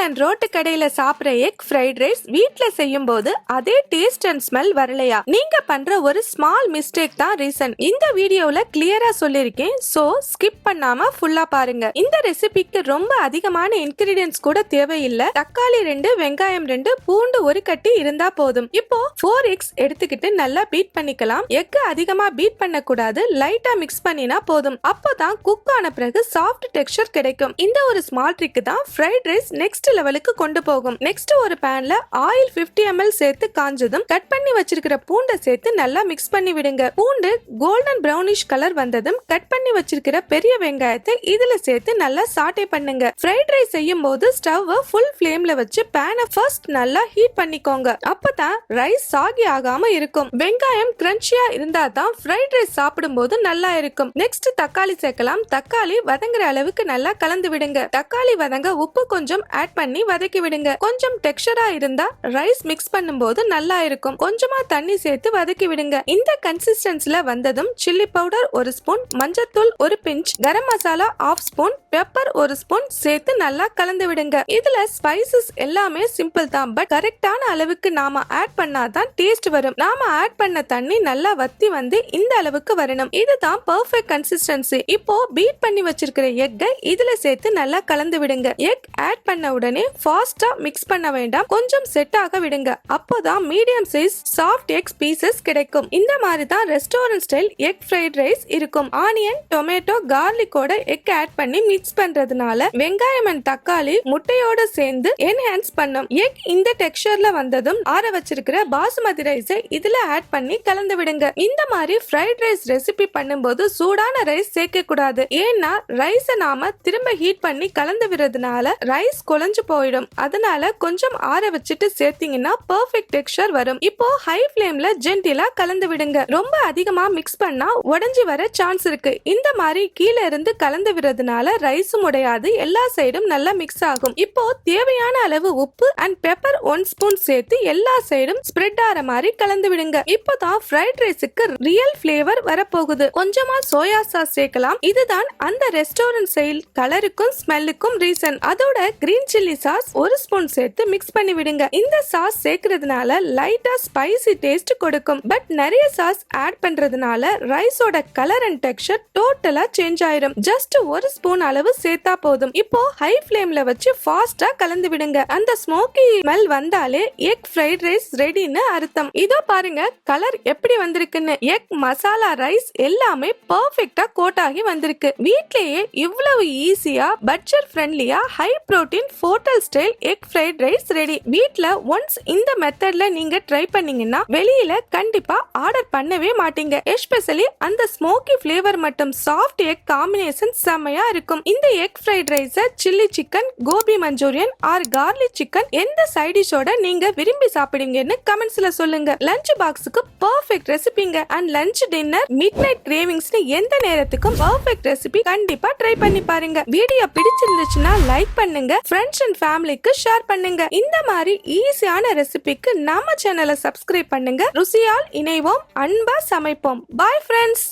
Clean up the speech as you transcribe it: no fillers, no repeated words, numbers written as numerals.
And road கடையில சாப்பிடுற egg fried rice வீட்ல செய்யும் போது அதே டேஸ்ட் அண்ட் ஸ்மெல் வரலையா? நீங்க பண்ற ஒரு ஸ்மால் மிஸ்டேக் தான் ரீசன். இந்த வீடியோல கிளியரா சொல்லிருக்கேன், சோ ஸ்கிப் பண்ணாம ஃபுல்லா பாருங்க. இந்த ரெசிபிக்கு ரொம்ப அதிகமான இன்கிரிடியன்ட்ஸ் கூட தேவையில்லை. தக்காளி 2, வெங்காயம் 2, பூண்டு 1 கட்டி இருந்தா போதும். இப்போ 4 எக்ஸ் எடுத்துக்கிட்டு நல்லா பீட் பண்ணிக்கலாம். எக் அதிகமா பீட் பண்ண கூடாது, லைட்டா மிக்ஸ் பண்ணினா போதும். அப்போதான் குக் ஆன பிறகு சாஃப்ட் டெக்ஸ்சர் கிடைக்கும். இந்த ஒரு ஸ்மால் ட்ரிக் தான் ஃப்ரைட் ரைஸ் நெக்ஸ்ட் லெவலுக்கு கொண்டு போகும். நெக்ஸ்ட் ஒரு பேன்ல ஆயில் 50 ml சேர்த்து காஞ்சதும் கட் பண்ணி வச்சிருக்கிற பூண்டை சேர்த்து நல்லா மிக்ஸ் பண்ணி விடுங்க. பூண்டு கோல்டன் பிரவுனிஷ் கலர் வந்ததும் கட் பண்ணி வச்சிருக்கிற பெரிய வெங்காயத்தை இதுல சேர்த்து நல்லா சாட்டே பண்ணுங்க. ஃப்ரைட் ரைஸ் செய்யும் போது ஸ்டவ் ஃபுல் ஃப்ளேம்ல வச்சு பேனை ஃபர்ஸ்ட் நல்லா ஹீட் பண்ணிக்கோங்க. அப்பதான் ரைஸ் சாகி ஆகாம இருக்கும். வெங்காயம் கிரன்ச்சியா இருந்தா தான் ஃப்ரைட் ரைஸ் சாப்பிடும் போது நல்லா இருக்கும். நெக்ஸ்ட் தக்காளி சேர்க்கலாம். தக்காளி வதங்குற அளவுக்கு நல்லா கலந்து விடுங்க. தக்காளி வதங்க உப்பு கொஞ்சம் ஆட் பண்ணி வதக்கி விடுங்க. கொஞ்சம் டெக்ஸ்சரா இருந்தா ரைஸ் மிக்ஸ் பண்ணும்போது நல்லா இருக்கும். கொஞ்சமா தண்ணி சேர்த்து வதக்கி விடுங்க. இந்த கன்சிஸ்டன்சில வந்ததும் சில்லி பவுடர் 1 ஸ்பூன், மஞ்சத்தூள் 1 pinch, garam masala 1/2 spoon, pepper 1 spoon சேர்த்து நல்லா கலந்து விடுங்க. இதுல ஸ்பைசஸ் எல்லாமே சிம்பிள் தான், பட் கரெக்டான அளவுக்கு நாம ஆட் பண்ணாதான் டேஸ்ட் வரும். நாம ஆட் பண்ண தண்ணி நல்லா வத்தி வந்து இந்த அளவுக்கு வரணும். இதுதான் பெர்ஃபெக்ட் கன்சிஸ்டன்சி. இப்போ பீட் பண்ணி வச்சிருக்கிற எக்கை இதுல சேர்த்து நல்லா கலந்து விடுங்க. எக் ஆட் பண்ண உடனே ஃபாஸ்டா மிக்ஸ் பண்ண வேண்டாம், கொஞ்சம் செட் ஆக விடுங்க. அப்போதான் medium size soft egg pieces கிடைக்கும். இந்த மாதிரி தான் restaurant style egg fried rice இருக்கும். ஆனியன், டொமேட்டோ, கார்லிக்கோட எக் ஆட் பண்ணி மிக்ஸ் பண்றதுனால வெங்காயம் அண்ட் தக்காளி முட்டையோட சேர்ந்து என்ஹான்ஸ் பண்ணும். எக் இந்த டெக்ஸ்சர்ல வந்ததும் ஆற வச்சிருக்கிற பாசுமதி ரைஸை இதுல ஆட் பண்ணி கலந்து விடுங்க. இந்த மாதிரி ஃப்ரைட் ரைஸ் ரெசிபி பண்ணும்போது சூடான ரைஸ் சேர்க்க கூடாது. ஏன்னா ரைஸை நாம திரும்ப ஹீட் பண்ணி கலந்து விடுறதுனால ரைஸ் குழஞ்சு போயிடும். அதனால கொஞ்சம் ஆற வச்சுட்டு சேர்த்தீங்கன்னா பெர்ஃபெக்ட் டெக்ஸ்சர் வரும். இப்போ ஹை ஃப்ளேம்ல ஜென்டிலா கலந்து விடுங்க. ரொம்ப அதிகமா மிக்ஸ் பண்ணா உடைஞ்சு வர சான்ஸ் இருக்கு. இந்த மாதிரி கீழே இருந்து கலந்து விடுறதுனால ரைஸும் உடையாது, எல்லா சைடும் நல்லா மிக்ஸ் ஆகும். இப்போ தேவையான அளவு உப்பு அண்ட் பெப்பர் 1 ஸ்பூன் சேர்த்து எல்லா சைடும் ஸ்ப்ரெட் ஆற மாதிரி கலந்து விடுங்க. இப்போதான் ஃப்ரைட் ரைஸுக்கு ரியல் ஃபிளேவர் வரப்போகுது. கொஞ்சமா சோயா சாஸ் சேர்க்கலாம். இதுதான் அந்த ரெஸ்டாரன்ட் ஸ்டைல் கலருக்கும் ஸ்மெல்லுக்கும் ரீசன். அதோட கிரீன் சில்லி சாஸ் 1 ஸ்பூன் சேர்த்து மிக்ஸ் பண்ணி விடுங்க. இந்த சாஸ் சேர்க்கிறதுனால லைட்டா ஸ்பைசி டேஸ்ட் கொடுக்கும். பட் நிறைய சாஸ் ஆட் பண்றதுனால ரைஸோட கலர் அண்ட் டெக்ஸ்சர் டோட்டலா சேஞ்ச் ஆயிடும். ஜஸ்ட் 1 ஸ்பூன் அளவு சேர்த்தா போதும். இப்போ ஹை ஃப்ளேம்ல வச்சு ஃபாஸ்டா கலந்து விடுங்க. அந்த ஸ்மோக்கி ஸ்மெல் வந்தாலே எக் ஃப்ரைட் ரைஸ் ரெடின்னு அர்த்தம். இதோ பாருங்க கலர் எப்படி வந்திருக்குன்னு. எக் மசாலா ரைஸ் எல்லாமே பெர்ஃபெக்ட்டா கோட் ஆகி வந்திருக்கு. வீட்லயே இவ்வளவு ஈஸியா பட்ஜெட் ஃப்ரெண்ட்லியா high protein hotel style egg fried rice ready. வீட்ல ஒன்ஸ் இந்த மெத்தட்ல நீங்க ட்ரை பண்ணீங்கன்னா வெளியில கண்டிப்பா ஆர்டர் பண்ணவே மாட்டீங்க. எஸ்பெஷலி அந்த ஸ்மோக்கி ஃபிளேவர் மற்றும் சாஃப்ட் எக் காம்பினேஷன் செமையா இருக்கும். இந்த egg fried rice chilli chicken, gobi manchurian or garlic chicken எந்த சைட் டிஷோட நீங்க விரும்பி சாப்பிடுவீங்கன்னு கமெண்ட்ஸ்ல சொல்லுங்க. லஞ்ச் பாக்ஸுக்கு பெர்ஃபெக்ட் ரெசிபிங்க. And lunch, dinner, midnight கிரேவிங்ஸ்னு எந்த நேரத்துக்கும் பெர்ஃபெக்ட் ரெசிபி கண்டிப்பா ட்ரை பண்ணி பாருங்க. வீடியோ பிடிச்சிருந்துச்சுன்னா லைக் பண்ணுங்க, ஃப்ரெண்ட்ஸ் அண்ட் ஃபேமிலிக்கு ஷேர் பண்ணுங்க. இந்த மாதிரி ஈஸியான ரெசிபிக்கு நம்ம சேனலை சப்ஸ்கிரைப் பண்ணுங்க. ருசியால் இணைவோம், அன்பா சமைப்போம். Bye friends.